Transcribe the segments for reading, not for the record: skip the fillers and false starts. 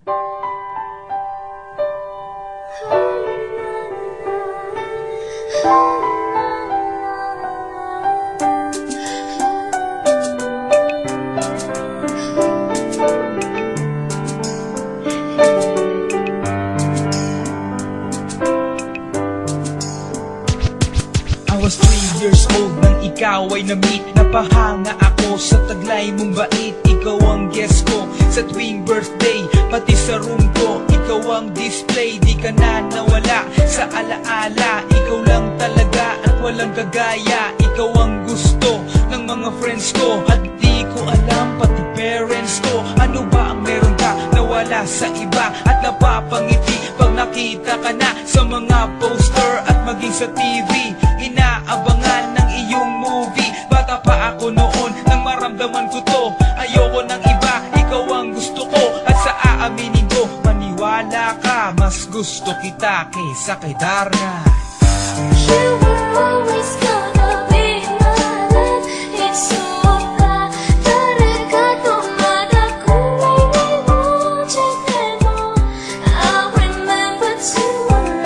I was 3 years old nang ikaw ay na-meet. Napahanga ako sa taglay mong bait. Ikaw ang guest ko sa tuwing birthday, pati sa room ko. Ikaw ang display, di ka na nawala sa alaala. Ikaw lang talaga at walang kagaya. Ikaw ang gusto ng mga friends ko, at di ko alam pati parents ko. Ano ba ang meron ka nawala sa iba at napapangiti pag nakita ka na sa mga poster at maging sa TV? Inaabangan ng iyong movie. Bata pa ako noon nang maramdaman ko to. Ayoko ng iba, ikaw ang gusto ko. At sa aaminin ko, maniwala ka, mas gusto kita kaysa kay Darna. You were always gonna be my love. It's so bad. 다르가 또마다 꿈이 이루어질 때도 I remember to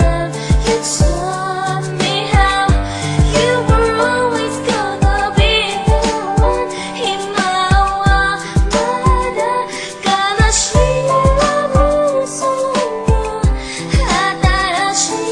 love. You taught me how. You were always gonna be the one. 희망마다 가나시라고 소문 하다라시였나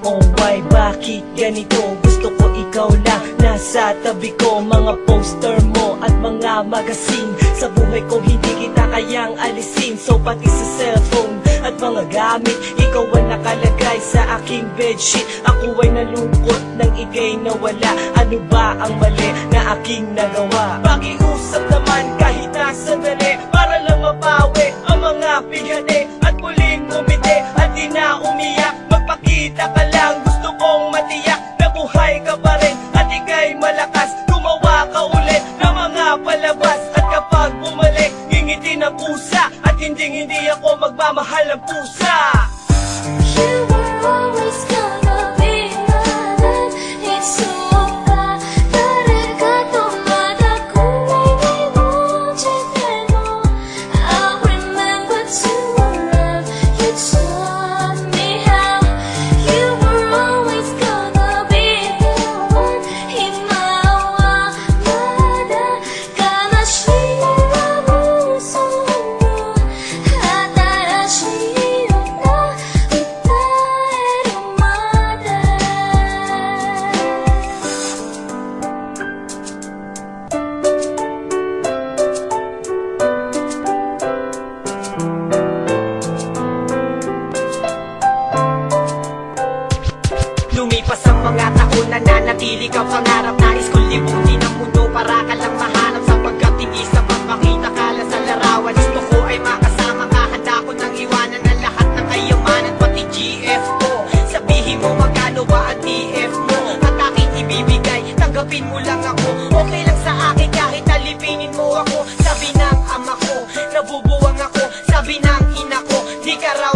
Oh why, bakit ganito? Gusto ko ikaw lang nasa tabi ko. Mga poster mo at mga magazine, sa buhay ko hindi kita kayang alisin. So pati sa cellphone at mga gamit, ikaw ang nakalagay sa aking bedsheet. Ako ay nalungkot nang ika'y nawala. Ano ba ang mali na aking nagawa? Pakiusap naman kahit na sandali, para lang mapawi ang mga bighani at muling umiti at di na umiyak. Magpakita ka lang, gusto kong matiyak na buhay ka pa rin at ika'y malakas. Gumawa ka ulit ng mga palabas, at kapag bumalik, ngingiti ng pusa, at hindi ako magmamahal ng pusa. You were always gonna be my love. It's so bad. 다르가 또마다 꿈이 이루어질 때도 I remember to love. You taught me how. You were always gonna be the one. 희망마다 가나시라고 소문 하다라시였나 Lumipas ang mga taon, nananatili ka pangarap. Nais kong libutin ang mundo para ka lang mahanap, sapagkat hindi sapat makita ka lang sa larawan. Gusto ko ay makasama ka, handa ko nang iwanan ang lahat ng kayamanan, pati GF ko. Sabihin mo magkano ba ang TF mo, at aking ibibigay, tanggapin mo lang ako. Okay lang sa akin kahit alipinin mo ako. Sabi ng ama ko, nabubuwang ako. Sabi ng ina ko, di ka raw